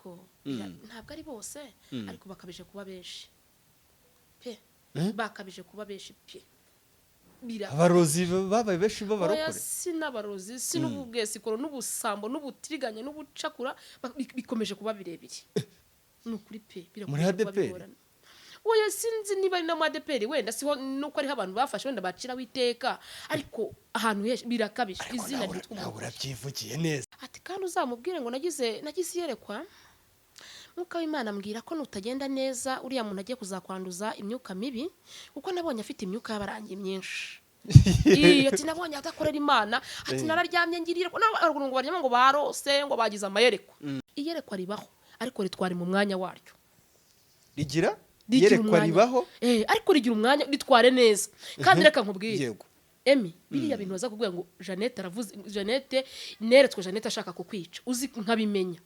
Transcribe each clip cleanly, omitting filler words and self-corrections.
ariko ntabwo ari bose ariko bakabije kuba benshi pe bakabije kuba benshi pe abarozi babaye benshi b'abarokore sinabarozi sinububwesikoro n'ubusambo n'ubutiriganye n'ubucakura bikomeje kuba birebire nukuri pe birakomeje kuba bigorana oya sinzi niba ari na madeperi wenda siho nuko ari abantu bafashe wenda bacira witeka ariko ahantu birakabije izina ryitwa urabyivugiye neza ati kandi uzamubwire ngo nagize yerekwa Mwuka w'Imana ambwira ko nutagenda neza uriya muntu agiye kuzakwanduza imyuka mibi kuko nabonye afite imyuka y'abarangi myinshi ati nabonye adakorera Imana ati nararyamye ngirira ko ngo baryama ngo barose ngo bagize amayerekwa iyerekwa ribaho ariko ritware mu mwanya waryo rigira yerekwa ribaho ariko rigira umwanya ritware neza kandi reka nkubwire Emi biriya bintu baza kubwira ngo Jeannette neretswe Jeannette ashaka kukwica uzi nkabimenya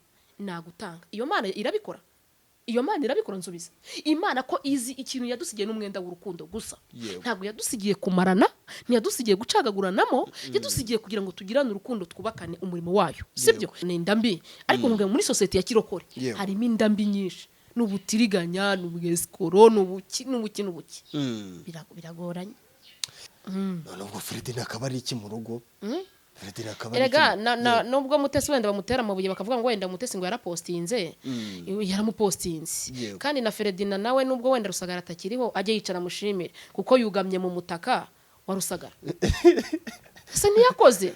nagutanga iyo Mana irabikora nsubiza Imana ko izi ikintu yadusigiye n'umwenda w'urukundo gusa ntabwo yadusigiye kumarana ntiyadusigiye gucagaguranamo yadusigiye kugira ngo tugirane urukundo twubakane umurimo wayo sibyo ni indambi ariko nubwo muri society ya kirokore harimo indambi nyinshi n'ubutiriganya n'ubwesikoro n'ubuki biragoranye none ubwo Freddy nakaba ari iki mu rugo erega nubwo Mutesi wenda bamutera amabuye bakavuga ngo wenda Mutesi ngo yarapostinze yaramupostinze kandi na Ferdinand nawe nubwo wenda Rusagara atakiriho ajye yicara mushimire kuko yugamye mu mutaka wa Rusagara se ntiyakoze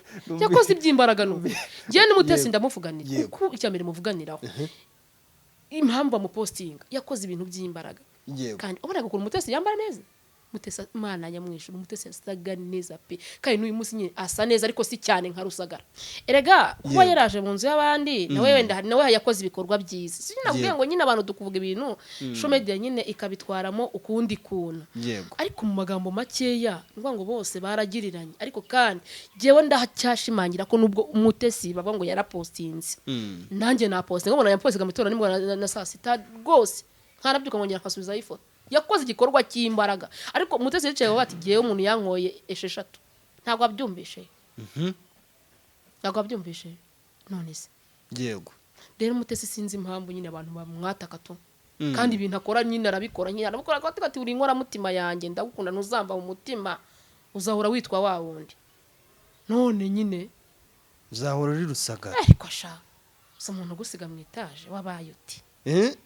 iby'imbaraga n'ubu ngiye n'Umutesi ndamuvuganira kuko icyambere muvuganiraho impamvu amupostinga yakoze ibintu by'imbaraga kandi ubona gukora Umutesi yambara neza Mutesi Mana yamwishyura Umutesi asaga neza pe kandi n'uyu munsi nyine asa neza ariko si cyane nka Rusagara erega kuba yaraje mu nzu y'abandi nawe wenda nawe yakoze ibikorwa byiza sinabwiye ngo nyine abantu dukuvuga ibintu show media nyine ikabitwaramo ukundi kuntu ariko mu magambo makeya ngo bose baragiriranye ariko kandi jewe ndacyashimangira ko nubwo Umutesi baba ngo yarapostinze nanjye napostinga ngo nayapostinga mitora nimwe na saa sita rwose nkarabyuka ngongera akasubiza ifoto yakoze igikorwa cy'imbaraga ariko Mutesi yicaye bati giye umuntu yankoye 6 ntabwo abyumvishe none se yego rero Mutesi sinzi impamvu nyine abantu bamwataka to kandi ibintu akora nyine arabikora ko ati uri inkora mutima yanjye ndagukunda ntuzamba mu mutima uzahora witwa wa wundi none nyine uzahora uri Rusagara ariko sha so umuntu gusiga mu etaje wabaye uti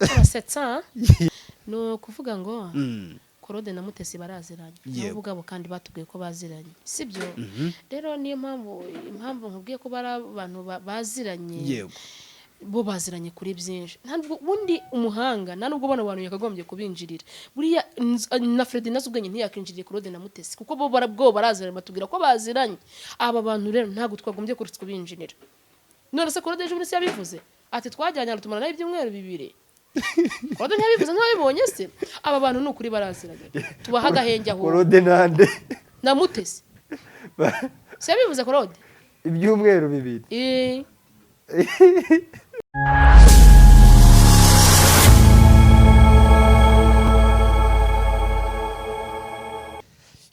urasetsa no kuvuga ngo Claude na Mutesi baraziranye n'ubugabo kandi batubwiye ko baziranye sibyo rero niyo impamvu nkubwiye ko bari abantu baziranye bo baziranye kuri byinshi ntabwo bundi umuhanga nubwo bano bantu yakagombye kubinjirira buriya na Freddy nazubwenye ntiyakinjiriye Claude na Mutesi kuko bo baraziranye batubwira ko baziranye aba bantu rero ntabwo twagombye kubinjirira none se Claude ejo bundi yabivuze ati twajyanye arutumana nayo ibyumweru 2 Claude ntiyabivuze ntibabibonye se aba bantu n'ukuri baraziranye tubaha agahenge aho Claude nande na Mutesi se yabivuze Claude ibyumweru 2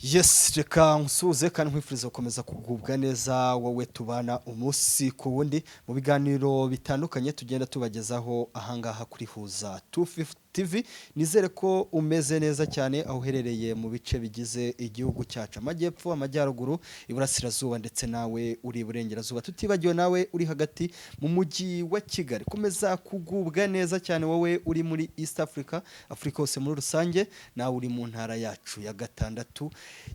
Yes, reka nsuze kandi nkwifuriza gukomeza kugubwa neza wowe tubana umunsi ku wundi mu biganiro bitandukanye tugenda tubagezaho ahangaha kuri Huza 250 TV. Nizere ko umeze neza cyane aho uherereye mu bice bigize igihugu cyacu amajyepfo amajyaruguru iburasirazuba ndetse nawe uri iburengerazuba tutibagiwe nawe uri hagati mu mujyi wa Kigali. Komeza kugubwa neza cyane wowe uri muri East Africa hose muri rusange nawe uri mu ntara yacu ya 6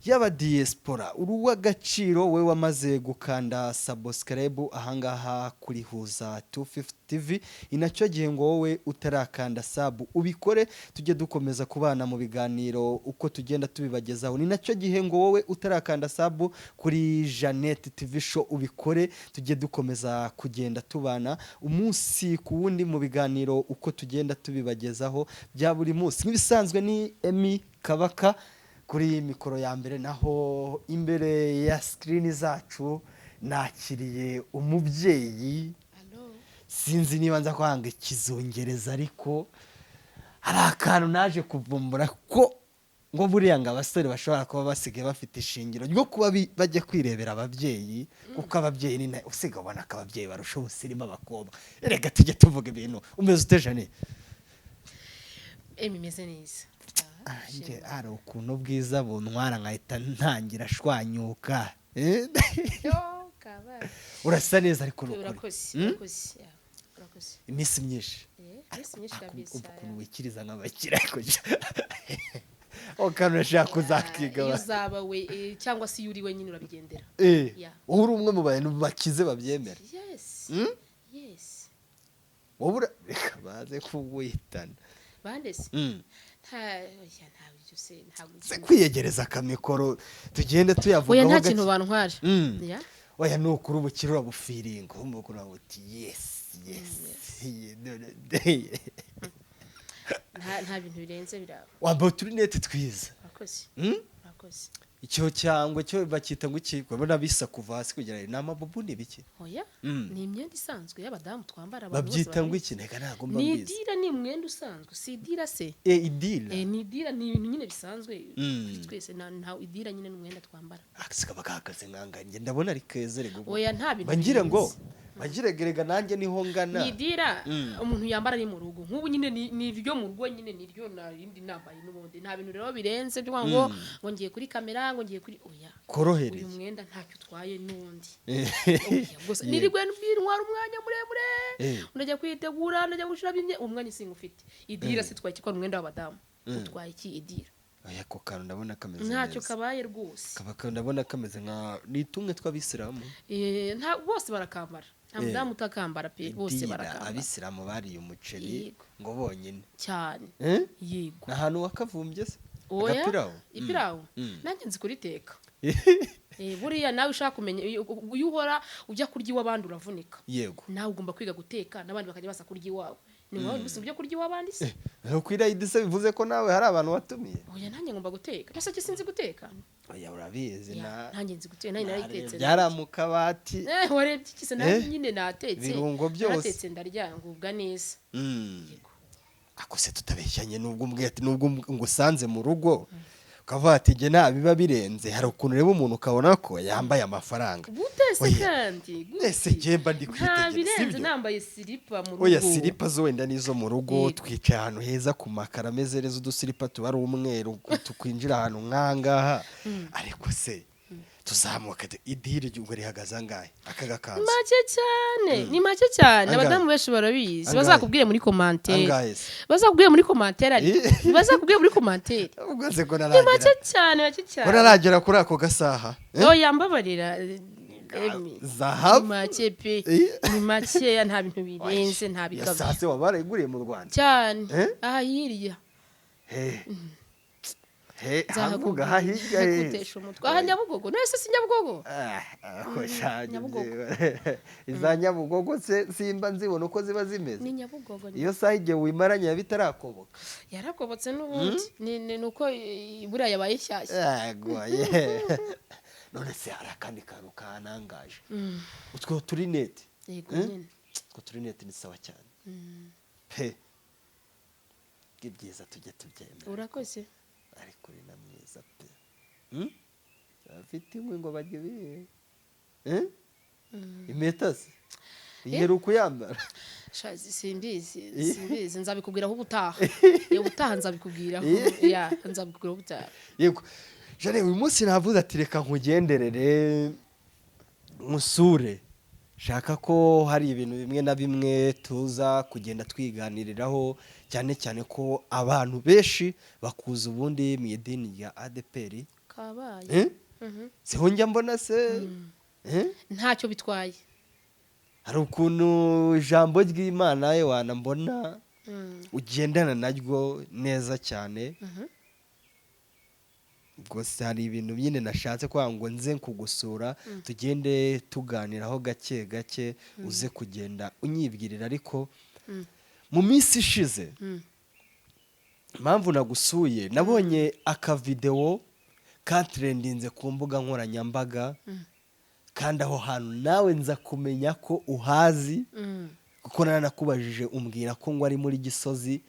yaba diaspora uruwa gaciro we wamaze gukanda subscribe ahangaha kuri Huza 250 TV inacyo gihe ngo wowe utarakanda sub ubikore tujye dukomeza kubana mu biganiro uko tugenda tubibagezaho ni nacyo gihe ngo wowe utarakanda sub kuri Jeannette TV show ubikore tujye dukomeza kugenda tubana umunsi ku wundi mu biganiro uko tugenda tubibagezaho bya buri munsi nk'ibisanzwe ni Emi Kabaka kuri mikoro ya mbere naho imbere ya screen zacu nakiriye umubyeyi sinzi niba nza kwanga ikizongereza ariko hari akantu naje kuvumbura ko ngo buriya ngo abasore bashobora kuba basigaye bafite ishingiro ryo kuba bajya kwirebera ababyeyi kuko ababyeyi ni usiga ubona ko ababyeyi barusha ubusirimu abakobwa reka tujye tuvuga ibintu umeze utejane imeze neza hari ukuntu bwiza buntwara nkahita ntangira ashwanyuka urasa neza ariko urakoze iminsi myinshi ukuntu wikiriza nk'abakire ukantu urashaka kuzatwiga iyo uzaba we cyangwa se iyo uri wenyine urabigendera wowe uri umwe mu bantu bakize babyemera wowe reka baze kuwitana bandese se kwiyegereza akamikoro tugende tuyavugaho oya nta kintu bantwara oya ni ukuri ubukire urabufiringa umukuru wawe uti yes nta bintu birenze biraba wambaye uturinete twiza urakoze icyo cyangwa cyo bakita ngo iki babona bisa kuva hasi kugera inama bubu ni biki oya ni imyenda isanzwe y'abadamu twambara abantu babyita ngo iki ntega ntago mbabizi ni idira ni umwenda usanzwe si idira se idira ni idira ni ibintu nyine bisanzwe twese nta idira nyine n'umwenda twambara akasika bakahagaze nkanganye ndabona ari keze rego oya nta bintu bangira ngo bagiregerega nanjye niho ngana ni idira umuntu yambara ni mu rugo nk'ubu nyine ni ibyo mu rugo nyine niryo narindi nambaye n'ubundi nta bintu rero birenze byo ngo ngiye kuri kamera ngo ngiye kuri oya korohereza uyu mwenda ntacyo utwaye n'undi gusa nirigwe ntwara umwanya muremure unajya kwitegura unajya gushira bimwe umwanya singa ufite idira se twaye ikora umwenda w'abadamu utwaye iki idira oya ko kantu ndabona kameze neza ntacyo kabaye rwose ndabona kameze nka nitumwe tw'abisilamu nta bose barakambara nta mudamu utakambara pe bose barakambara abisilamu bariye umuceri ngo bonyine cyane yego ahantu wakavumbye se oya ipirawu nanjye nzi kuriteka buriya nawe ushaka kumenya iyo uhora ujya kurya iw'abandi uravunika yego nawe ugomba kwiga guteka n'abandi bakajya basa kurya iwawe ni wowe gusa ujya kurya iw'abandi se kwira idise bivuze ko nawe hari abantu watumiye oya nanjye ngomba guteka nase sinzi guteka oya urabizi nanjye nzi guteka nanjye naritetse byara mu kabati warebye ikise nanjye nyine natetse birungo byose natetse ndarya ngubwa neza yego akose tutabeshyanye nubwo mbwete nubwo ngusanze mu rugo ukavuga ati jye nabiba birenze hari ukuntu reba umuntu ukabona ko yambaye amafaranga gutese kandi ese jemba ndi kwitegereza birenze nambaye silipa mu rugo oya silipa zo wenda nizo mu rugo twicaye ahantu heza ku makara ameze neza udusilipa tuba ari umweru tukwinjira ahantu nkangaha ariko se tuzamuka idiri ry'ubwo rihagaze angahe akagakanzu make cyane ni make cyane abadamu benshi barabizi bazakubwire muri commentaire bazakubwire muri commentaire bazakubwire muri commentaire ubwo se ko ni make cyane uraragera kuri ako gasaha oya mbabarira zahabu make pe ni make nta bintu birenze nta bigabo sase wabarayiguriye mu Rwanda cyane aha yiriya havuga hahirya gutesha umutwe aha Nyabugogo nese si Nyabugogo iza Nyabugogo se simba nzibona uko ziba zimeze ni Nyabugogo iyo saha igihe wimaranye bitarakoboka yarakobotse n'ubundi ni uko buriya yabaye shyashya none se hari akandi kantu kanangaje utwo turinete yego nyine utwo turinete ni sawa cyane pe bwibyiza tujye tubyemera urakoze ariko ni na mwiza pe afite inkwi ngo bajye bihe impeta se yera ukuyambara simbizi nzabikubwiraho ubutaha nzabikubwiraho nzabikubwiraho ubutaha yego jane uyu munsi navuze ati reka nkugenderere nkusure shaka ko hari ibintu bimwe na bimwe tuza kugenda twiganiriraho cyane cyane ko abantu benshi bakuza ubundi mu idini rya ADPR kabaye siho njya mbona se ntacyo bitwaye hari ukuntu ijambo ry'Imana ye wanambona ugendana naryo neza cyane gusa hari ibintu nyine nashatse kwa ngo nze kugusura tugende tuganiraho gake gake uze kugenda unyibwirira ariko mu minsi ishize impamvu nagusuye nabonye akavideo katrendinze ku mbuga nkoranyambaga kandi aho hantu nawe nza kumenya ko uhazi kuko narakubajije umbwira ko ngo ari muri Gisozi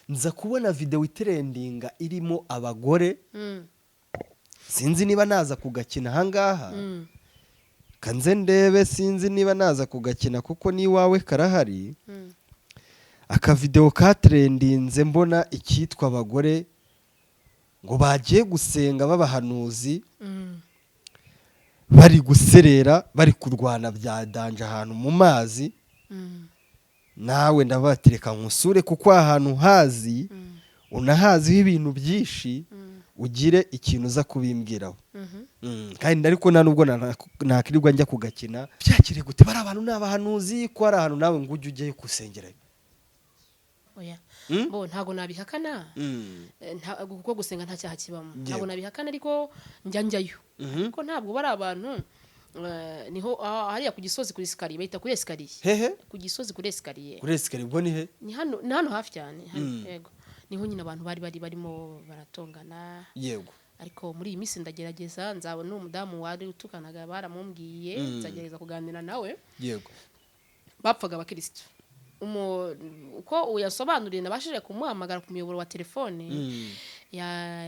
nza kubona video itrendinga irimo abagore sinzi niba naza kugakina ahangaha kanze ndebe sinzi niba naza kugakina kuko ni wawe karahari aka video katrendinze mbona ikitwa abagore ngo bagiye gusenga babahanuzi bari guserera bari kurwana bya danje ahantu mu mazi nawe ndabatireka nkusure kuko ahantu hazi unahaziho ibintu byinshi ugire ikintu uza kubimbwiraho kandi ariko nta nubwo nakirirwa njya kugakina byakire gute bari abantu n'abahanuzi ko ari ahantu nawe ngo ujye ugiye kusengera oya bo ntago nabihakana kuko gusenga nta cyaha kibamo ntago nabihakana ariko njyayo ko ntabwo bari abantu niho hariya ku gisozi kuri Esikariye bahita kuri Esikariye hehe ku gisozi kuri Esikariye ubwo ni he ni hano hafi cyane yego niho nyine abantu barimo baratongana yego ariko muri iyi minsi ndagerageza nzabona umudamu wari utukanaga baramumbwiye nzagerageza kuganira nawe yego bapfaga abakristo uko uyasobanuriye nabashije kumuhamagara ku muyoboro wa telefone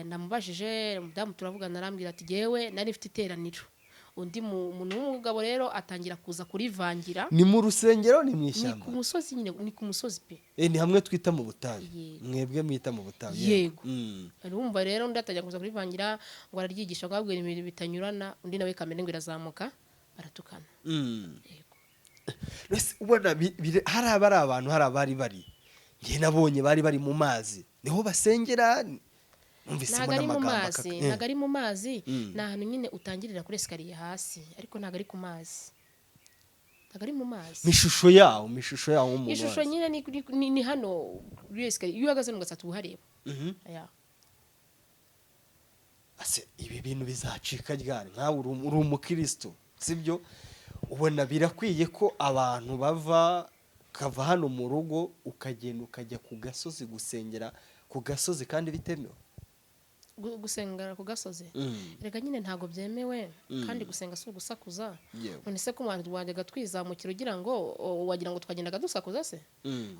namubajije umudamu turavugana arambwira ati yewe nari mfite iteraniro undi umuntu w'umugabo rero atangira kuza kurivangira ni mu rusengero ni mu ishyamba ni ku musozi nyine ni ku musozi pe ni hamwe twita mu butayu mwebwe mwita mu butayu yego urumva rero undi atangira kuza kurivangira ngo araryigisha ngo abwira ibintu bitanyurana undi nawe kamere ngo irazamuka baratukana yego ubona hari abantu hari abari ngiye nabonye bari mu mazi niho basengera ntago ari mu mazi ni ahantu nyine utangirira kuri Esikariye hasi ariko ntago ari ku mazi ntago ari mu mazi ishusho yawo mu mazi ishusho nyine ni hano kuri Esikariye iyo uhagaze n'ugasata ubuhareba ibi bintu bizacika ryari nkawe uri umukristo sibyo ubona birakwiye ko abantu kava hano mu rugo ukagenda ukajya ku gasozi gusengera ku gasozi kandi bitemewe gusengera ku gasozi rega nyine ntago byemewe kandi gusenga si ugusakuza none se ko umwanzi wajyaga twizamukira ugira ngo wagira ngo twagendaga dusakuza se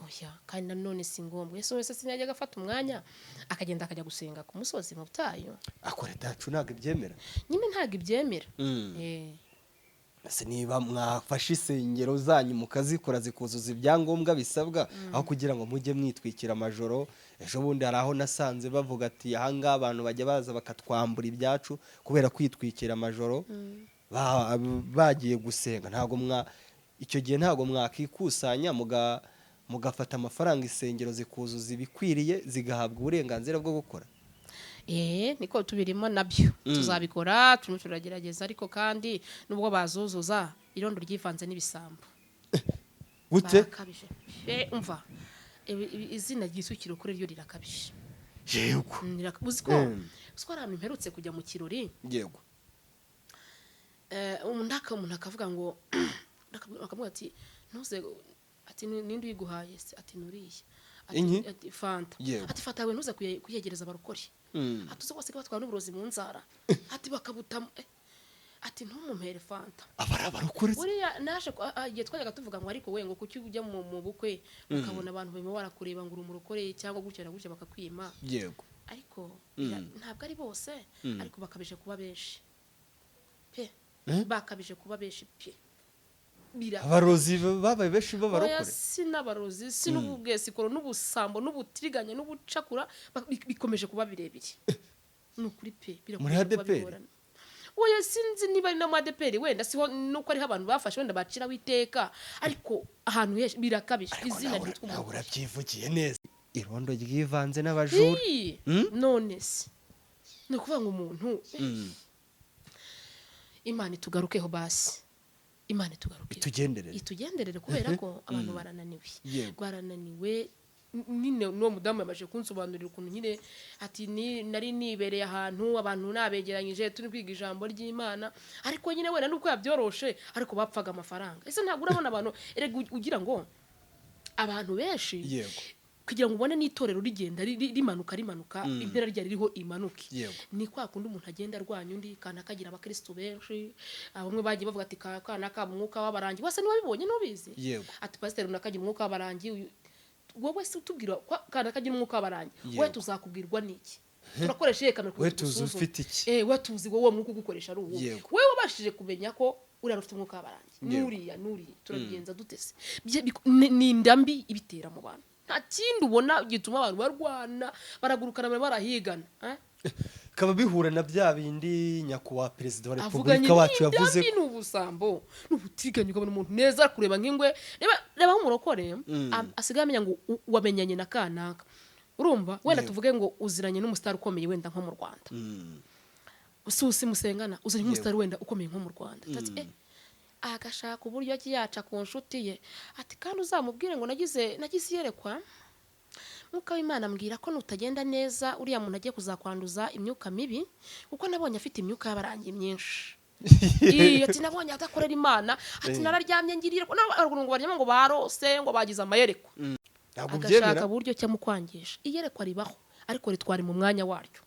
oya kandi nanone si ngombwa ese wese sinajyaga afata umwanya akagenda akajya gusenga ku musozi mu butayu akora tacu ntago ibyemera nyine ntago ibyemera ese niba mwafashe isengero zanyu mukazikora zikuzuza ibyangombwa bisabwa aho kugira ngo mujye mwitwikira amajoro ejo bundi hari aho nasanze bavuga ati ahangaha abantu bajya baza bakatwambura ibyacu kubera kwitwikira amajoro bagiye gusenga icyo gihe ntago mwakikusanya mugafata amafaranga isengero zikuzuza ibikwiriye zigahabwa uburenganzira bwo gukora niko tubirimo nabyo tuzabikora turagerageza ariko kandi nubwo bazuzuza irondo ryivanze n'ibisambo gute umva izina ryisukiro kuri ryo rirakabije yego uziko ari ahantu mperutse kujya mu kirori yego umuntu akavuga ngo akavuga ati ntuze ati ninde uyiguhaye se ati nuriye ati fanta ati fata we ntuze kuyegereza abarokore ati uze wose batwara n'uburozi mu nzara ati bakabutamo ati ntumumpere fanta abarokore buriya naje igihe twajyaga tuvuga ngo ariko we ngo kuki ujya mu bukwe ukabona abantu barimo barakureba ngo uri umurokore cyangwa gutya na gutya bakakwima yego ariko ntabwo ari bose ariko bakabije kuba benshi pe bakabije kuba benshi pe abarozi babaye benshi b'abarokore si n'abarozi si n'ububwesikoro n'ubusambo n'ubutiriganya n'ubucakura bikomeje kuba birebire ni ukuri pe birakomeje kuba bigorana oya sinzi niba ari no madeperi wenda siho nuko ariho abantu bafashe wenda baciraho iteka ariko ahantu henshi birakabije izina ryitwa nawe urabyivugiye neza irondo ryivanze n'abajura none se ni ukuvuga ngo umuntu Imana itugarukeho basi Imana itugarukeho itugenderere kubera ko abantu barananiwe nyine n'uwo mudamu yamaje kunsobanurira ukuntu nyine ati nari nibereye ahantu abantu nabegeranyije turi kwiga ijambo ry'Imana ariko nyine wenda nuko yabyoroshe ariko bapfaga amafaranga ese ntabwo urabona abantu ugira ngo abantu benshi kugira ngo ubone n'itorero rigenda rimanuka impera rya ririho imanuke ni kwa kundi umuntu agenda arwanya undi kana kagira abakristo benshi abamwe bagiye bavuga ati kana ka umwuka w'abarangi wase niwe bibonye nubizi ati pastor unakagira umwuka w'abarangi wowe se utubwira kana kagira umwuka w'abarangi we tuzakubwirwa n'iki turakoresha yekamera we tuzi ufite iki we tuzi wowe mwuka ugukoresha ari uwo we wabashije kumenya ko uri ufite umwuka w'abarangi nuriya turabigenza dutese ni indambi ibitera mu bantu nta kindi ubona gituma abantu barwana baragurukana barahigana kaba bihura na bya bindi nyakubahwa perezida wa repubulika wacu yavuze ko n'ubusambo n'ubutiganya ukabona umuntu neza kureba nk'ingwe reba nk'umurokore asigaye amenya ngo wamenyanye na kanaka urumva wenda tuvuge ngo uziranye n'umusitari ukomeye wenda nko mu Rwanda ususi musengana uzanye nk'umusitari wenda ukomeye nko mu Rwanda agashaka uburyo yaca ku nshuti ye ati kandi uzamubwire ngo nagize iyerekwa Mwuka w'Imana ambwira ko nutagenda neza uriya muntu agiye kuzakwanduza imyuka mibi kuko nabonye afite imyuka y'abarangi myinshi ati nabonye adakorera Imana ati nararyamye ngirira ngo baryama ngo barose ngo bagize amayerekwa agashaka uburyo cyamukwangisha iyerekwa ribaho ariko ritware mu mwanya waryo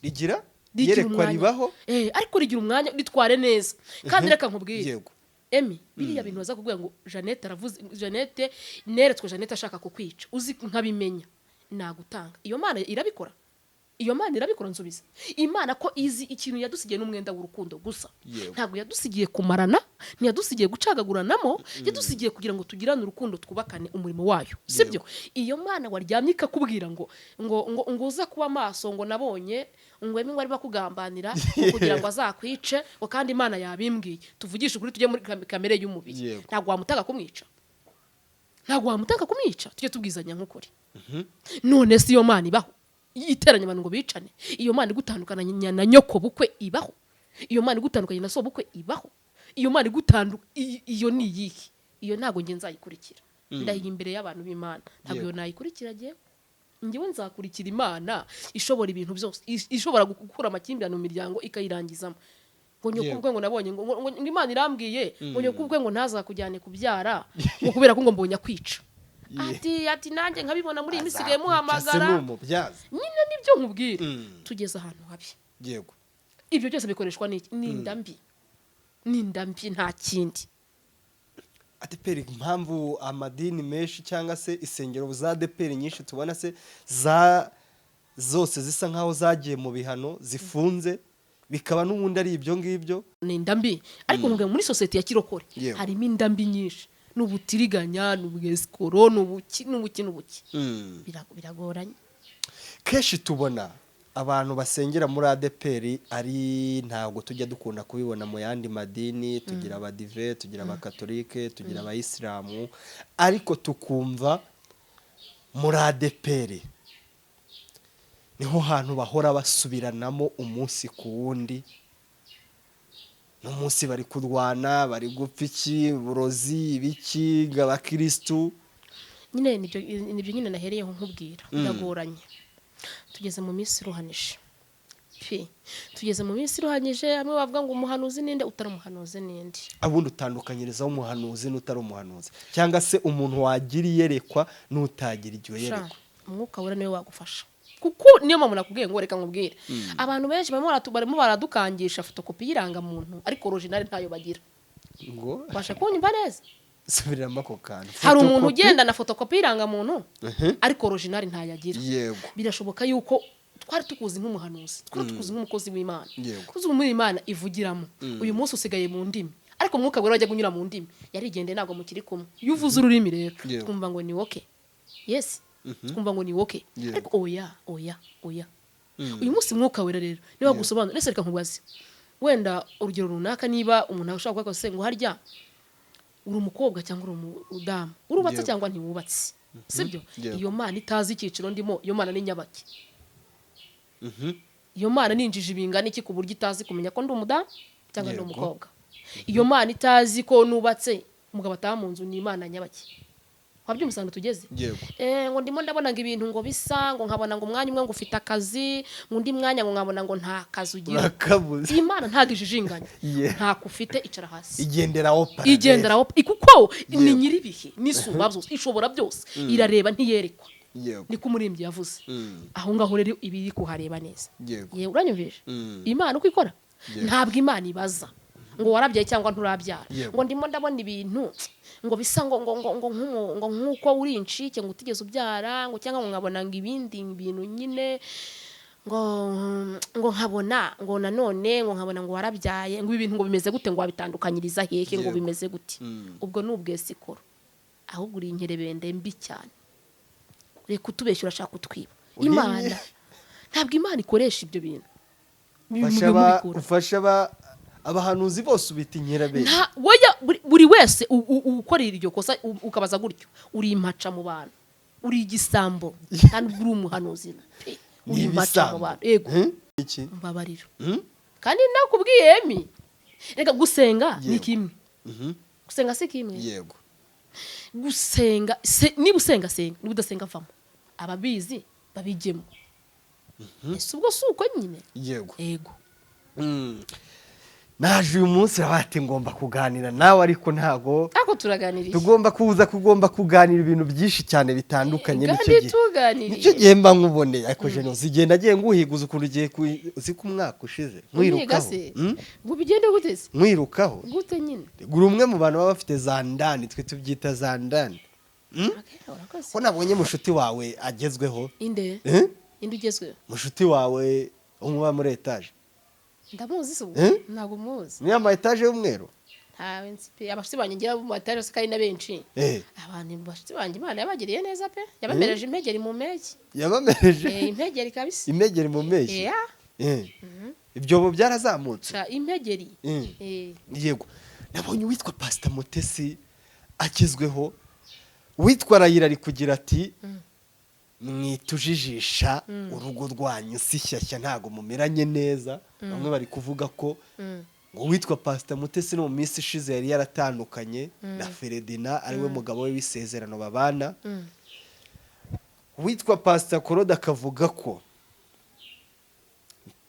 rigira iyerekwa ribaho ariko rigira umwanya ritware neza kandi reka nkubwire Emi biriya bintu baza kuvuga ngo Jeannette neretswe Jeannette ashaka kukwica uzi nkabimenya nagutanga iyo Mana irabikora nsubiza Imana ko izi ikintu yadusigiye n'umwenda w'urukundo gusa ntabwo yadusigiye kumarana ntiyadusigiye gucagaguranamo yadusigiye kugira ngo tugirane urukundo twubakane umurimo wayo sibyo iyo Mana waryamye ikakubwira ngo uza kuba maso ngo nabonye ngo emwe bari bakugambanira kugira ngo azakwice ngo kandi Imana yabimbwiye tuvugisha ukuri tujye muri kamere y'umubiri ntabwo wamutaka kumwica tujye tubwizanya nk'ukuri none si iyo Mana ibaho iteranya abantu ngo bicane iyo Mana igutandukanya na nyoko bukwe ibaho iyo Mana igutandukanya na so bukwe ibaho iyo Mana iyo ni iyihe iyo ntago nge nzayikurikira ndahiye imbere y'abantu b'Imana ntabwo iyo nayikurikira njyewe nzakurikira Imana ishobora ibintu byose ishobora gukura amakimbirane mu miryango ikayirangizamo ngo nyokubwe ngo nabonye ngo Imana irambwiye ngo nyokubwe ngo ntazakujyane kubyara ngo kubera ko ngo mbonye kwica ati nanjye nkabibona muri iyi misigaye muhamagara nyine nibyo nkubwira tugeze ahantu habi yego ibyo byose bikoreshwa n'indambi nta kindi ADEPR impamvu amadini menshi cyangwa se isengero za ADEPR nyinshi tubona se zose zisa nkaho zagiye mu bihano zifunze bikaba n'ubundi ari ibyo ngibyo ni indambi ariko muri society ya kirokore harimo indambi nyinshi n'ubutiriganya n'ubwesikoro n'ubuki biragoranye kenshi tubona abantu basengera muri ADEPR ari ntabwo tujya dukunda kubibona mu yandi madini tugira abadive tugira abakatolike tugira abayisilamu ariko tukumva muri ADEPR niho hantu bahora basubiranamo umunsi ku wundi n'umunsi bari kurwana bari gupfa iki burozi ibiki abakristu nyine nibyo nyine nahereyeho nkubwira biragoranye tugeze mu minsi iruhanije hamwe bavuga ngo umuhanuzi ninde utari umuhanuzi ninde abundi utandukanyiriza umuhanuzi n'utari umuhanuzi cyangwa se umuntu wagira iyerekwa n'utagira iryo yerekwa umwuka wera niwe wagufasha kuko niyo mpamvu nakubwiye ngo reka nkubwire abantu benshi barimo baradukangisha fotokopi y'iranga muntu ariko original ntayo bagira ngo basha kunyumva neza subiramo ako kantu hari umuntu ugenda na fotokopi y'iranga muntu ariko original ntayagira yego birashoboka yuko twari tukuzi nk'umuhanuzi twari tukuzi nk'umukozi w'Imana kuzi muri Imana ivugiramo uyu munsi usigaye mu ndimi ariko umwuka wera wajya gunyura mu ndimi yarigende ntago mukiri kumwe yuvuze ururimi rero twumva ngo ni okay yes twumva ngo ni okay ariko oya uyu munsi mwuka wera rero niba gusobanura nese reka nkubaze wenda urugero runaka niba umuntu ashaka kuvuga se ngo harya uri umukobwa cyangwa uri umudamu urubatse cyangwa ntiwubatse sibyo iyo Mana itazi ikiciro ndimo iyo Mana ni nyabaki iyo Mana ninjije ibingana iki ku buryo itazi kumenya ko ndi umudamu cyangwa ndi umukobwa iyo Mana itazi ko nubatse umugabo ataha mu nzu ni Imana nyabaki wabyumusanga tugeze ngo ndimo ndabona ngo ibintu ngo bisa ngo nkabona ngo umwanya umwe ngo ufite akazi undi mwanya ngo nkabona ngo nta kazi ugira Imana ntago ijijinganya ntako ufite icara hasi igendera kuko ni nyiribihe n'isuba byose ishobora byose irareba ntiyerekwa niko umurimbyi yavuze aho ngaho rero ibiri kuhareba neza yewe uranyumvije Imana uko ikora ntabwo Imana ibaza ngo warabyaye cyangwa nturabyara ngo ndimo ndabona ibintu ngo bisa ngo nkuko uri incike ngo utigeze ubyara ngo cyangwa ngo nkabona ngo ibindi bintu nyine ngo nkabona ngo nanone ngo nkabona ngo warabyaye ngo ibintu ngo bimeze gute ngo wabitandukanyiriza hehe ngo bimeze gute ubwo n'ubwesikoro ahubwo uri inkerebende mbi cyane reka utubeshye urashaka kutwiba Imana ntabwo Imana ikoresha ibyo bintu ufasha abahanuzi bose ubita inkerebende buri wese ukorera iryo kosa ukabaza gutyo uri impaca mu bantu uri igisambo kandi uri umuhanuzi uri impaca mu bantu yego mbabarira kandi nakubwiye reka gusenga ni kimwe gusenga si kimwe yego gusenga niba usenga niba udasenga vamo ababizi babijyemo ese ubwo si uko nyine yego naje uyu munsi bati ngomba kuganira nawe ariko ntago turaganiriye tugomba kuganira ibintu byinshi cyane bitandukanye nicyo gihe mba nkuboneye ariko jeno zigenda agiye nguhiguza ukuntu ugiye uzi ko umwaka ushize mwirukaho ngo bigende gute se mwirukaho gute nyine gura umwe mu bantu baba bafite za ndani twe tubyita za ndani ko nabonye mushuti wawe agezweho inde ugezweho mushuti wawe umuba muri etaje ndamuzi se ntabwo muzi ni ama etaje y'umweru ntawe nzi abashitsi banjye ngira mu etaje se kandi na benshi abantu bashitsi banjye Imana yabagiriye neza pe yabamereje impegeri mu megi yabamereje impegeri kabisa impegeri mu megi ibyo byarazamutse impegeri yego nabonye witwa Pastor Mutesi akizweho witwa Rayira ari kugira ati mwitujijisha urugo rwanyu si shyashya ntago mumeranye neza bamwe bari kuvuga ko ngo witwa Pastor Mutesi no mu minsi ishize yari yaratandukanye na Feredina ariwe mugabo we w'isezerano babana witwa Pastor Koroda akavuga ko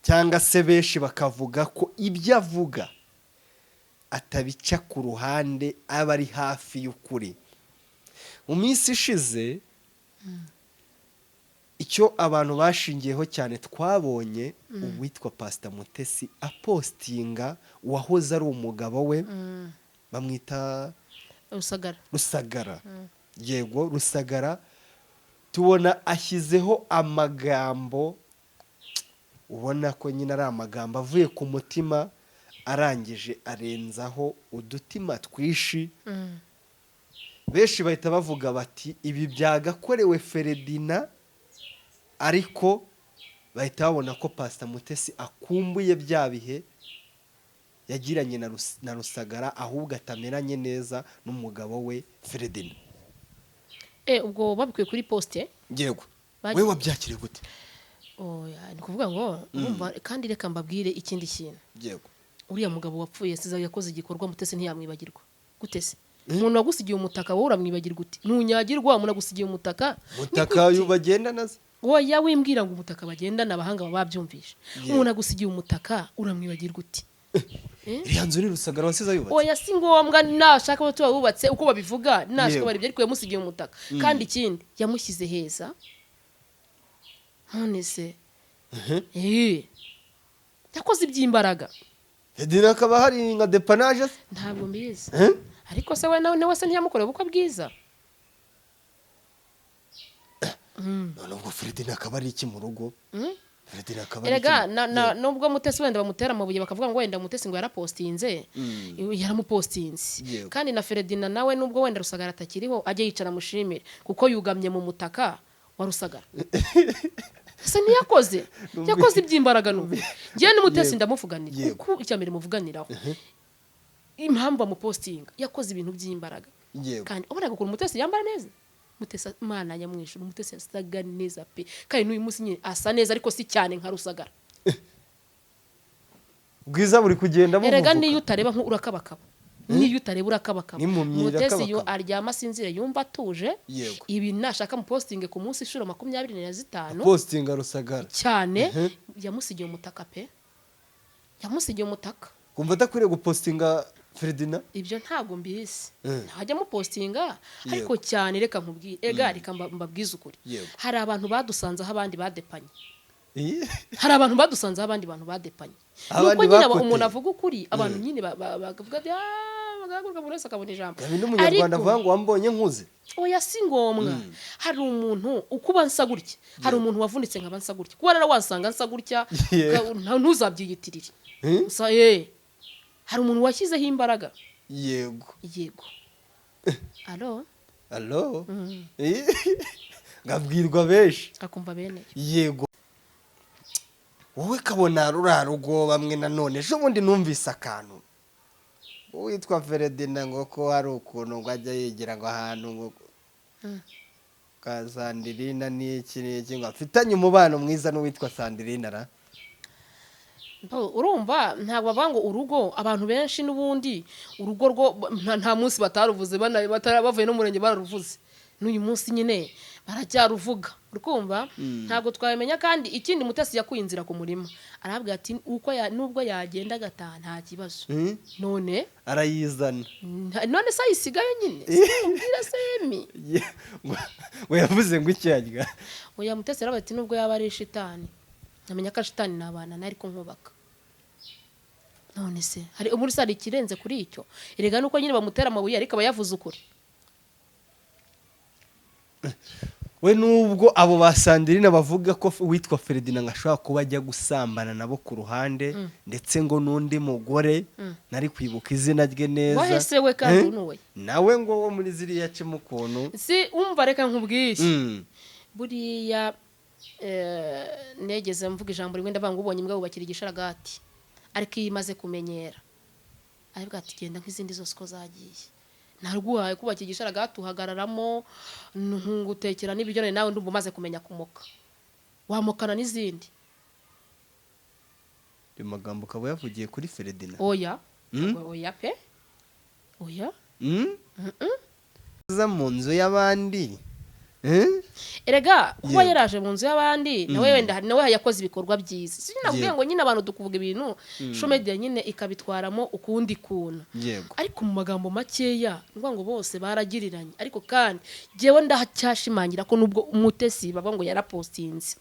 cyangwa se benshi bakavuga ko ibyo avuga atabica ku ruhande aba ari hafi y'ukuri mu minsi ishize icyo abantu bashingiyeho cyane twabonye uwitwa Pastor Mutesi apostinga uwahoze ari umugabo we bamwita Rusagara yego Rusagara tubona ashyizeho amagambo ubona ko nyine ari amagambo avuye ku mutima arangije arenzaho udutima twishi benshi bahita bavuga bati ibi byagakorewe Feredina ariko bahita babona ko Pastor Mutesi akumbuye bya bihe yagiranye na Rusagara ahubwo atameranye neza n'umugabo we Feredina ubwo babikuye kuri poste yego we wabyakiriye gute ni kuvuga ngo kandi reka mbabwire ikindi kintu yego uriya mugabo wapfuye siza yakoze igikorwa Mutesi ntiyamwibagirwa gute se umuntu wagusigiye umutaka wowe uramwibagirwa uti ntunyagirwa umuntu agusigiye umutaka yubagenda nazo woya wimbwira ngo umutaka bagendana abahanga babyumvisha umuntu agusigiye umutaka uramwibagirwa uti iriya nzu ni Rusagara wasize yubatse oya si ngombwa nashaka ko tuba bubatse uko babivuga nashaka bari byari kuyamusigiye umutaka kandi ikindi yamushyize heza none se yakoze iby'imbaraga Feredina akaba hari nka depanage ntabwo mbizi ariko se we nawe se ntiyamukoreye ubukwe bwiza none ubwo Feredina akaba ari iki mu rugo Feredina akaba erega nubwo Mutesi wenda bamutera amabuye bakavuga ngo wenda Mutesi ngo yarapostinze yaramupostinze kandi na Feredina nawe nubwo wenda Rusagara atakiriho ajye yicara mushimire kuko yugamye mu mutaka wa Rusagara se ntiyakoze yakoze iby'imbaraga n'ubu ngiye n'Umutesi ndamuvuganira kuko icyambere muvuganiraho impamvu amupostinga yakoze ibintu by'imbaraga kandi ubona ko Umutesi yambara neza Mutesi Imana nyamwishu Umutesi asaga neza pe kandi n'uyu munsi nyine asa neza ariko si cyane nka Rusagara bwiza buri kugenda muvuga erega niyo utareba urakabakaba niyo utareba urakabakaba Mutesi yo aryama sinzire yumva atuje ibi nashaka mu posting ku munsi ishuro 25 postinga Rusagara cyane yamusigiye umutaka pe yamusigiye umutaka kumva atakwiriye gupostinga Feredina ibyo ntago mbizi ntajya mu postinga ariko cyane reka nkubwire reka mbabwize ukuri hari abantu badusanze aho abandi badepanye hari abantu badusanze abandi bantu badepanye nuko nyine umuntu avuga ukuri abantu nyine bakavuga ati bagahaguruka buri wese akabona ijambo yabi n'umunyarwanda avuga ngo wambonye nkuze oya si ngombwa hari umuntu ukuba nsa gutya hari umuntu wavunitse nkaba nsa gutya kuba rero wasanga nsa gutya ntuzabyiyitirire gusa hari umuntu washyizeho imbaraga yego alo ngabwirwa benshi akumva bene yego wowe kabona rurarugo bamwe nanone ejo bundi numvise akantu witwa Feredina ngo ko hari ukuntu ngo ajya yegera ngo ahantu ngo ka Sandirina n'iki ngo afitanye umubano mwiza n'uwitwa Sandirina ra urumva ntabwo bavuga ngo urugo abantu benshi n'ubundi urugo rwo nta munsi bataruvuze bavuye no murenge bararuvuze n'uyu munsi nyine baracyaruvuga urukumva ntabwo twabimenya kandi ikindi Mutesi yakuye inzira ku murima arabwira ati uko nubwo yagenda agataha nta kibazo none arayizana none se ayisigaye nyine mbwira semi we yavuze ngo icyarya oya Mutesi aravuga ati nubwo yaba ari shitani namenya ko shitani nabana nariko nkubaka none se hari umuri sari kirenze kuri icyo erega nuko nyine bamutera amabuye ariko abayavuze ukuri we nubwo abo basandirina bavuga ko witwa Feredina ngashobora kuba ajya gusambana nabo ku ruhande ndetse ngo nundi mugore nari kwibuka izina rye neza wahese we kandi nuwe nawe ngo wo muri ziriya cimukuntu si umva reka nkubwishe buriya negeze mvuga ijambo rimwe ndavanga ubonye imbwa bubakira igisharagati ariko imaze kumenyera ariko ati genda nk'izindi zose ko zagiye narguhaye kubakira igisharagati uhagararamo ngutekera n'ibiryo nawe ndumva umaze kumenya kumoka wamokana n'izindi magambo ukaba yavugiye kuri Feredina oya pe oya za mu nzu y'abandi erega kuba yaraje mu nzu y'abandi nawe wenda nawe yakoze ibikorwa byiza sinabwiye ngo nyine abantu dukuvuga ibintu shomedia nyine ikabitwaramo ukundi kuntu ariko mu magambo makeya ngo bose baragiriranye ariko kandi jewe ndacyashimangira ko nubwo Umutesi baba ngo yarapostinze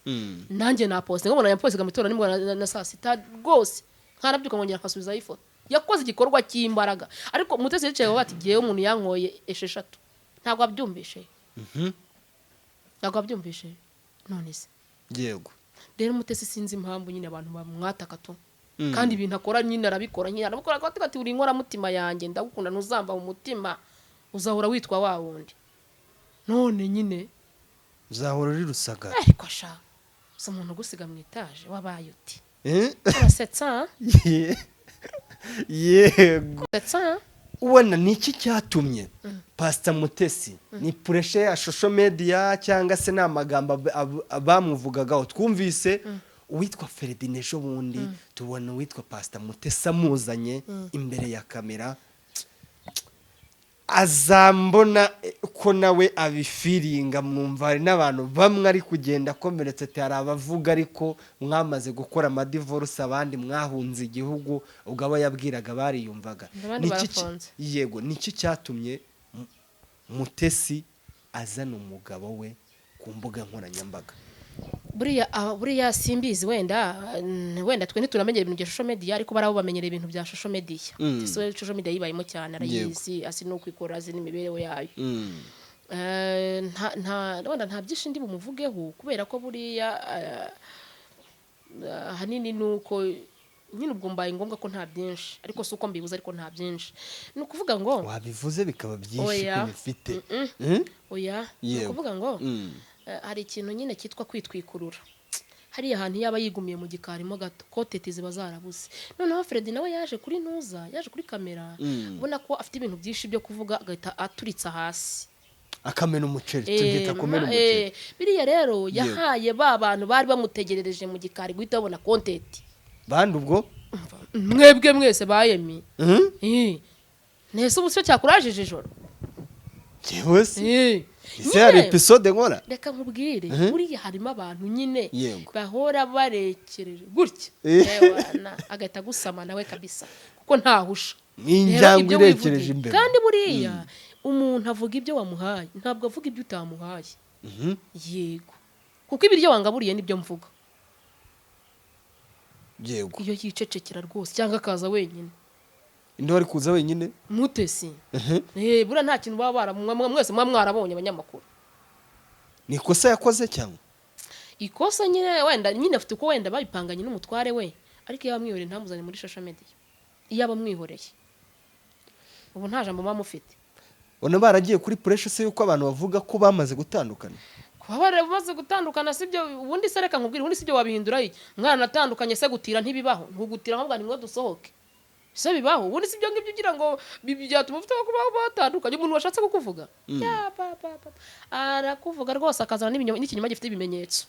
nanjye napostinga ngo nayapostinga mu itora nimwe na saa sita rwose nkarabyuka ngongera akasubiza ifoto yakoze igikorwa cy'imbaraga ariko Umutesi yicaye bati jewe umuntu yankoye esheshatu ntabwo abyumvishe ntabwo abyumvishe none se yego rero Umutesi sinzi impamvu nyine abantu bamwataka to kandi ibintu akora nyine arabikora nyine arabikora ati uri inkora mutima yanjye ndagukunda ntuzamba mu mutima uzahora witwa wa wundi none nyine uzahora uri Rusagara ariko sha so umuntu gusiga mu etaje wabaye uti urasetsa yego setsa ubona niki cyatumye Pastor Mutesi ni pressure ya social media cyangwa se n'amagambo bamuvugagaho twumvise uwitwa Feredina ejo bundi tubona uwitwa Pastor Mutesi amuzanye imbere ya kamera azambona ko nawe abifiringa mwumva hari n'abantu bamwe ari kugenda akomeretse hari abavuga ariko mwamaze gukora amadivorce abandi mwahunze igihugu ubwo aba yabwiraga bariyumvaga yego niki cyatumye Mutesi azana umugabo we ku mbuga nkoranyambaga buriya simbizi wenda twe ntituramenyera ibintu bya social media ariko barabo bamenyera ibintu bya social media social media yibayemo cyane arayizi asi no kwikora azi n'imibereho yayo nta byinshi ndi bumuvugeho kubera ko buriya hanini nuko nyine ubwo mbaye ngombwa ko nta byinshi ariko si uko mbibuze ariko nta byinshi ni ukuvuga ngo wabivuze bikaba byinshi ko bifite oya ni ukuvuga ngo hari ikintu nyine cyitwa kwitwikurura hariya ahantu yaba yigumiye mu gikarimo gato koteti ziba zarabuze noneho Feredina nawe yaje kuri ntuza yaje kuri kamera ubona ko afite ibintu byinshi byo kuvuga agahita aturitsa hasi akamena umuceri tugita kumena umuceri biriya rero yahaye ba bantu bari bamutegerereje mu gikari guhita babona kontenti bandi ubwo mwebwe mwese bayemi nese ubusyo cyakurajije ijoro yewe se ise hari episode nkora reka nkubwire buriya harimo abantu nyine bahora barekereje gutya agahita gusama nawe kabisa kuko ntahusha n'injangwe irekereje imbere kandi buriya umuntu avuga ibyo wamuhaye ntabwo avuga ibyo utamuhaye yego kuko ibiryo wangaburiye nibyo mvuga yego iyo yicecekera rwose cyangwa akaza wenyine. indi wari kuza wenyine Mutesi buriya nta kintu baba mwese mwarabonye abanyamakuru. ni ikosa yakoze cyangwa Ikosa nyine wenda nyine afite uko wenda babipanganye n'umutware we, ariko iyo bamwihoreye ntamuzane muri social media. Iyo abamwihoreye ubu nta jambo mufite. Bona baragiye kuri pressure se yuko abantu bavuga ko bamaze gutandukana. Kuba bamaze gutandukana sibyo, ubundi se reka nkubwire, ubundi sibyo wabihindura iki? Mwana natandukanye se gutira ntibibaho, ntugutira ahubwo ni ngo dusohoke. Se bibaho, ubundi sibyo ngibyo ugira ngo byatuma ufite kuba batandukanye, umuntu washatse kukuvuga. Ya papa. Arakuvuga rwose akazana n'ikinyoma gifite ibimenyetso.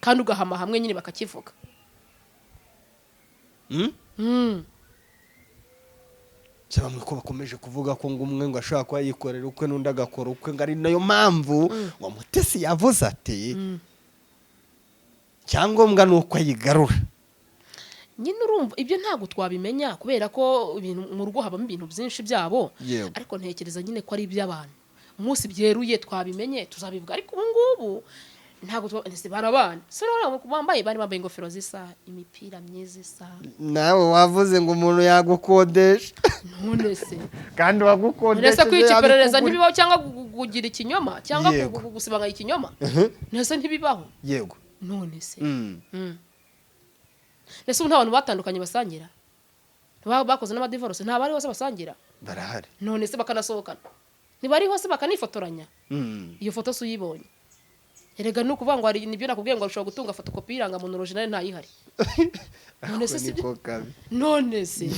Kandi ugahama hamwe nyine bakakivuga. Cyabamwe ko bakomeje kuvuga ko ngo umwe ngo ashaka kwa yikorera ukwe n'undi agakora ukwe ngari nayo mpamvu ngo Mutesi yavuze ati cyangombwa nuko ayigarura. Nyine urumva ibyo ntago twabimenya kubera ko ibintu mu rugo habamo ibintu byinshi byabo, ariko ntekereza nyine ko ari iby'abantu. Umunsi byeruye twabimenye tuzabivuga, ariko ubu ngubu ntago barabana. Se no bambaye bambaye ingofero zisa, imipira myiza isa. Nawe wavuze ngo umuntu yagukodesha. None se Kandi wagukodesha. Nese kwikiperereza ntibibaho cyangwa kugira ikinyoma cyangwa gusibanga ikinyoma. Nese ntibibaho. Yego. None se Nese ubu abantu batandukanye basangira. Bakoze n'amadivorce nta bari hose basangira. Barahari. None se bakanasohokana. Ntibari hose bakanifotoranya. Iyo foto se uyibonye. Erega nuko uvuga ngo ari nibyo nakubwiye ngo ushobora gutunga fotokopi iranga muntu original ntayihari. None se sibyo. None se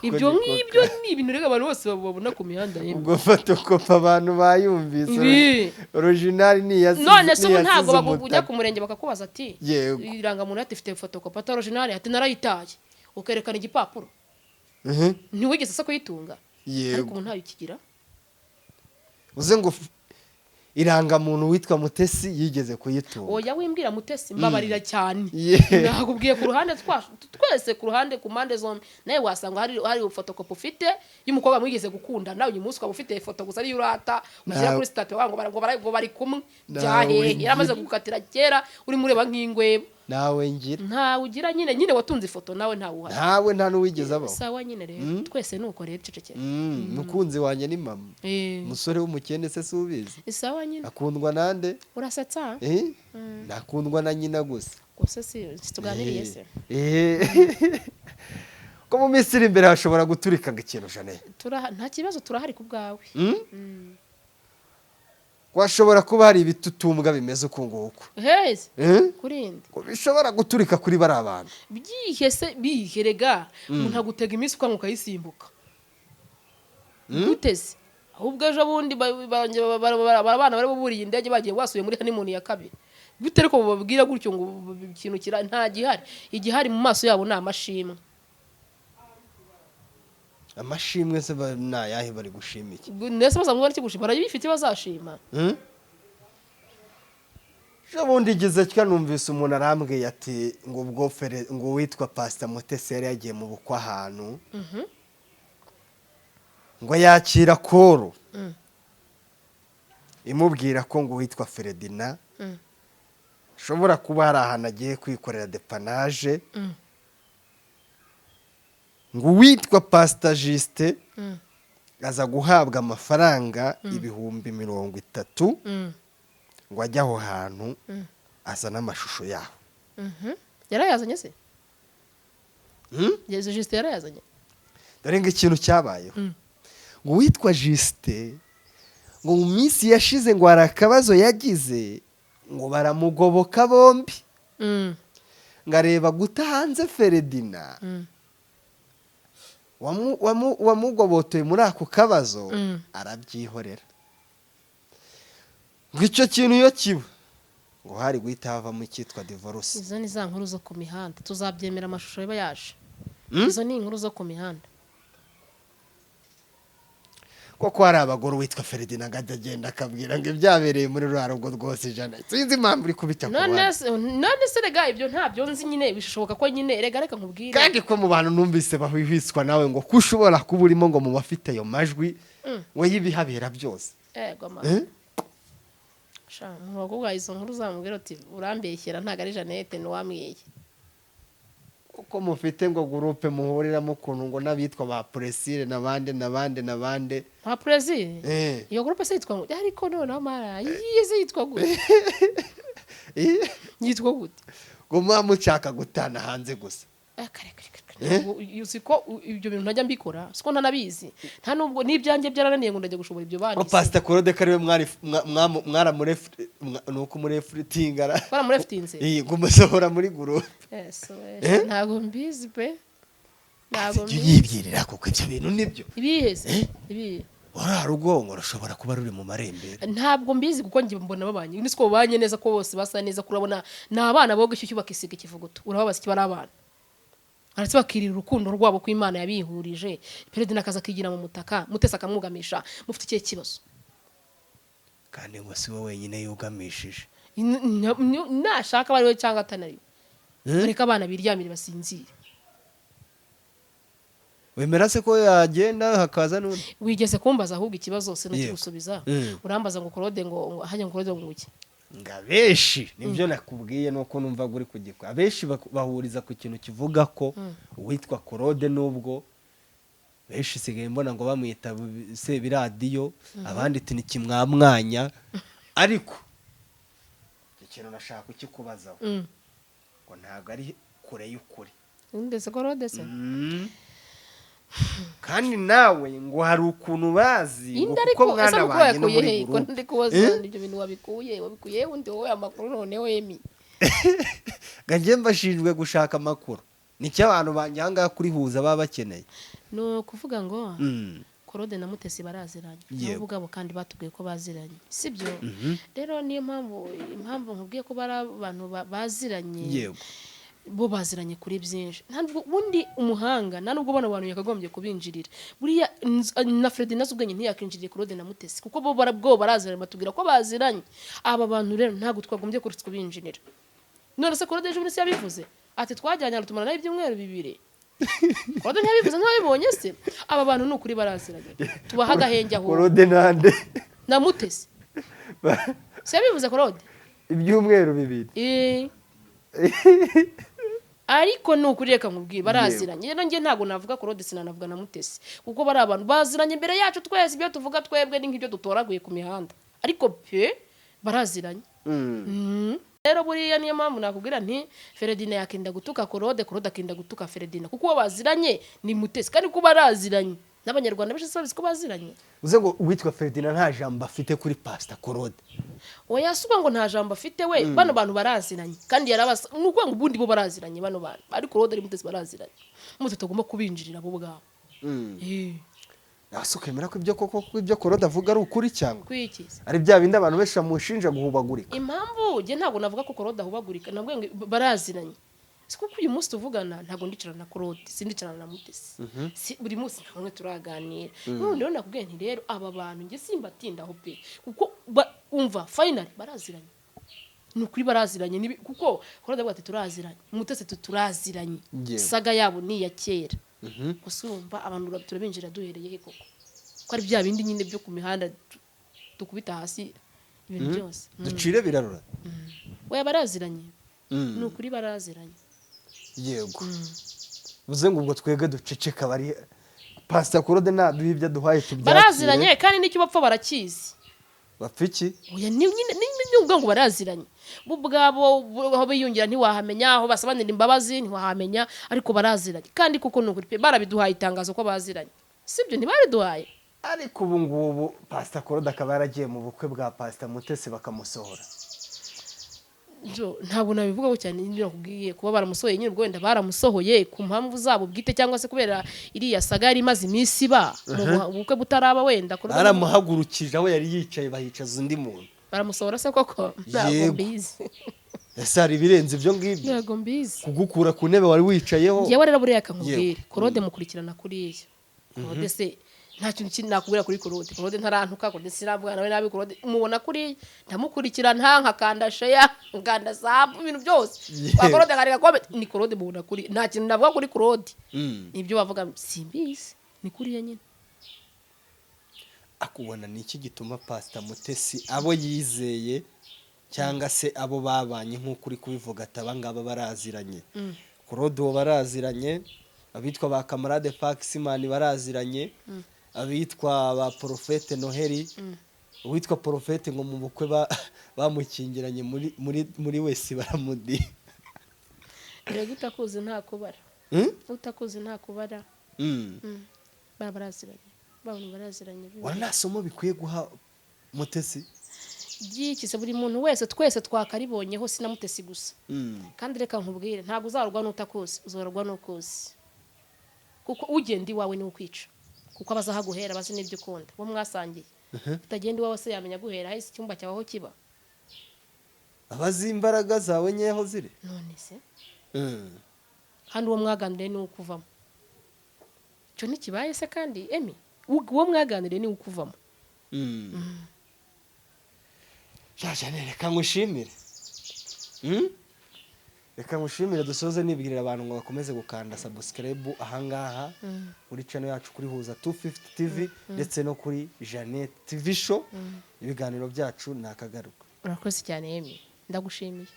ibyo ngibyo ni ibintu rega abantu bose babona ku mihanda yemwe. Ubwo fotokopi abantu bayumvise. Original ni yasi. None se ntago bagujya ku murenge bakakubaza ati iranga muntu ati ifite fotokopi ata original ati narayitaye. Ukerekana igipapuro. Ntiwigeze se kuyitunga. Ariko umuntu ntayikigira. Uze ngo iranga muntu witwa Mutesi yigeze kuyitunga. Oya wimbwira Mutesi mbabarira cyane. Nakubwiye ku ruhande twese ku ruhande ku mande zombi. Naye wasanga hari fotokopi ufite y'umukobwa mwigeze gukunda nawe uyu munsi ukaba ufite foto gusa ari urata ushyira kuri status ngo bari kumwe. Byahe yaramaze gukatira kera uri mureba nk'ingwebo. Nawe ngira. Ntawe ugira nyine watunze ifoto nawe ntawe uhari. Nawe nta nuwigeze abaho. Sawa nyine rero twese nuko rero cecekera. Mukunzi wanye ni mama. Musore w'umukene se subizi. Sawa nyine. Akundwa nande? Urasetsa? Nakundwa na nyina gusa. Gusa si tuganiriye se. Ko mu Misiri imbere hashobora guturika ikintu jane. Nta kibazo turahari ku bwawe. Washobora kuba hari ibitutumbwa bimeze uko nguko. Heze. Kurinde. Bishobora guturika kuri bari abantu. Byihese biherega umuntu agutega iminsi ukanguka yisimbuka. Guteze. Ahubwo ejo bundi abana bari buburiye indege bagiye wasuye muri honeymoon ya kabiri. Gute ko bababwira gutyo ngo ikintu kira nta gihari. Igihari mu maso yabo ni amashimwe. Amashimwe se nayahe bari gushimiki. Nese bazamubona iki gushima barabifite bazashima. Jo bundi gize cyanumvise umuntu arambwiye ati ngo ubwo ngo witwa Pastor Mutesi yari yagiye mu bukwa ahantu. Ngo yakira koro. Imubwira ko ngo witwa Ferdinand. Shobora kuba hari ahantu agiye kwikorera depanage. Ngo witwa Pastor Juste aza guhabwa amafaranga ibihumbi 30 ngo ajya aho hantu asa n'amashusho yaho. Yarayazanye se? Yesu Juste yarayazanye. Dore ngo ikintu cyabayeho. Ngo witwa Juste ngo mu minsi yashize ngo arakabazo yagize ngo baramugoboka bombi. Ngareba guta hanze Ferdinand. Wamugobotoye muri ako kabazo arabyihorera. Ngo icyo kintu iyo kiba ngo hari guhita havamo icyitwa divorce. Izo ni za nkuru zo ku mihanda tuzabyemera amashusho yaba yaje. Izo ni inkuru zo ku mihanda. Koko hari abagore witwa Ferdinand agenda akabwira ngo ibyabereye muri rwarugo rwose jana. Sinzi impamvu uri kubita ku bantu. None se rega ibyo ntabyo nzi nyine bishoboka ko nyine rega reka nkubwire. Kandi ko mu bantu numvise bahwiswa nawe ngo kushobora kuba urimo ngo mu bafite ayo majwi we yibihabera byose. Ego ma. Sha mu bakobwa izo nkuru zamubwira ati urambeshyera ntago ari Jeannette ni wamwiye. ko mufite ngo groupe muhuriramo ukuntu ngo n'abitwa ba Presile nabande ba Presile iyo groupe se yitwa ngo ariko none amara yize yitwa gute yitwa gute ngo mushaka gutana hanze gusa yuzi ko ibyo bintu ntajya mbikora siko ntanabizi nta nubwo n'ibyanjye byarananiye ngo ndajya gushobora ibyo bandi Pastor Claude kariwe nuko murefritingara baramureftinze gumusohora muri groupe ntago mbizi pe ntago mbizi yibyirira kuko ibyo bintu nibyo ibiheze ibi ora rugongo rushobora kuba ruri mu marembere ntabwo mbizi kuko ngiye mbona babanye nisiko babanye neza ko bose basa neza kurabona na abana boga icyo bakisiga ikivuguto urababaza kibara abana aretse bakirira urukundo rwabo ko Imana yabihurije Perezida akaza kigira mu mutaka Mutesi akamwugamisha mufite ikihe kibazo kandi ngo si wowe wenyine yugamishije nashaka bari we cyangwa atanari ariko abana biryamire basinzire wemera se ko yagenda hakaza n'undi wigeze kumbaza ahubwo ikibazo se no kigusubiza urambaza ngo Claude ngo hajya ngo Claude ngo uki ngabeshi nibyo nakubwiye nuko numva guri kugikwa abeshi bahuriza ku kintu kivuga ko uwitwa Claude nubwo beshi sigaye mbona ngo bamwita se biradiyo abandi ati nikimwamwanya ariko ikintu nashaka ukikubazaho ngo ntago ari kure y'ukuri ndetse Claude se kandi nawe ngo hari ukuntu bazi kuko mwana wanjye no muri groupe ndi kubaza ibyo bintu wabikuye undi wowe amakuru noneho Emi ganje mbashinjwe gushaka amakuru nicyo abantu banjyanga kuri huza baba bakeneye no kuvuga ngo Claude na Mutesi baraziranye n'ubugabo kandi batubwiye ko baziranye sibyo rero niyo impamvu nkubwiye ko bari abantu baziranye yego bo baziranye kuri byinshi ntabwo bundi umuhanga nubwo bana abantu yakagombye kubinjirira buriya na Fred nasubwenye ntiyakinjiriye Claude na Mutesi kuko bo baraziranye batubwira ko baziranye aba bantu rero ntago twagombye kubinjirira none se Claude ejo munsi yabivuze ati twajyanye arutumana nayo ibyumweru 2 Claude ntiyabivuze ntabibonye se aba bantu n'ukuri baraziranye tubaha agahenge aho Claude nande na Mutesi se yabivuze Claude ibyumweru 2 ariko n'ukuri reka nkubwire baraziranye rero ngiye ntago navuga Claude sinanavuga na Mutesi kuko bari abantu baziranye imbere yacu twese ibyo tuvuga twebwe ni nk'ibyo dutoraguye ku mihanda ariko pe baraziranye rero buriya niyo mpamvu nakubwira nti Ferdina yakinda gutuka Claude akinda gutuka Ferdina kuko baziranye ni Mutesi kandi ko baraziranye n'abanyarwanda benshi sabizi ko baziranye uze ngo witwa Ferdina nta jambo afite kuri Pastor Claude oya suba ngo nta jambo afite we bano bantu baraziranye kandi yarabasa nuko ngo ubundi bo baraziranye bano bantu ariko Claude ari Mutesi baraziranye mutse tugomba kubinjirira bo bwabo nasukemera ko ibyo koko ibyo Claude avuga ari ukuri cyangwa kwikiza ari bya bindi abantu benshi bamushinja guhubagurika impamvu je ntago navuga ko Claude ahubagurika nabwo baraziranye siko uyu munsi tuvugana ntago ndicarana na Claude sindicarana na Mutesi buri munsi nkamwe turaganira none rero nakubwiye nti rero aba bantu nge simbatindaho pe kuko umva finally baraziranye nukuri baraziranye kuko Claude avuga ati turaziranye Mutesi turaziranye saga yabo ni ya kera usumva abantu turabinjira duhereye he koko ko ari bya bindi nyine byo ku mihanda dukubita hasi ibintu byose ducire birarura we baraziranye nukuri baraziranye yego buze ngo ubwo twege duceceka bari Pastor Claude naduha ibyo duhaye tubyakire baraziranye kandi n'icyo bapfa barakizi bapfa iki oya nyine ngo baraziranye bo bwabo aho biyungira ntiwahamenya aho basabanira imbabazi ntiwahamenya ariko baraziranye kandi kuko nukuri pe barabiduhaye itangazo ko baziranye sibyo ntibariduhaye ariko ubu ngubu Pastor Claude akaba yaragiye mu bukwe bwa Pastor Mutesi bakamusohora ntabwo nabivugaho cyane nakubwiye kuba baramusohoye nyine ubwo wenda baramusohoye ku mpamvu zabo bwite cyangwa se kubera iriya saga yari imaze iminsi ba mu bukwe butaraba wenda baramuhagurukije aho yari yicaye bahicaza undi muntu baramusohora se koko ntabwo mbizi ese hari ibirenze ibyo ngibyo ntabwo mbizi kugukura ku ntebe wari wicayeho yewe rero buriya akamubwira Claude mukurikirana kuriya Claude se nta kintu kindi nakubwira kuri Claude ntarantuka Claude sinavuga nawe nabi Claude mubona kuri ndamukurikirana nkakanda share nganda sub ibintu byose Claude ngarika comment ni Claude mubona kuri nta kintu navuga kuri Claude nibyo bavuga simbizi ni kuriya nyine akubona niki gituma Pastor Mutesi abo yizeye cyangwa se abo babanye nk'uko uri kubivuga ataba ngaba baraziranye Claude baraziranye, abitwa ba Camarade Paxman baraziranye, abitwa ba Prophète Noheli, uwitwa Prophète ngo mu bukwe bamukingiranye muri wese baramudi. Rego utakuzi nta kubara. Utakuzi nta kubara. Baraziranye. Babona baraziranye. Wana somo bikwiye guha Mutesi. Byikise buri muntu wese twese twakaribonyeho sina Mutesi gusa. Kandi reka nkubwire ntabwo uzarurwa n'utakuzi, uzarurwa n'ukuzi. Kuko ugenda iwawe ni ukwica. Kuko abazahaguhera bazi n'ibyo ukunda. Bo mwasangiye. Utagenda iwawe se yamenya guhera hahise icyumba cyawe aho kiba. Abazi imbaraga zawe nyeho ziri. None se. Handi uwo mwaganiriye ni ukuvamo. Cyo ntikibaye se kandi Emi uwo mwaganiriye ni ukuvamo. Reka ngushimire. Reka ngushimire dusoze nibwirira abantu ngo bakomeze gukanda subscribe ahangaha muri channel yacu kuri Huza 250 TV ndetse no kuri Janet TV show. Ibiganiro byacu nakagaruka. Urakoze cyane Emi. Ndagushimiye.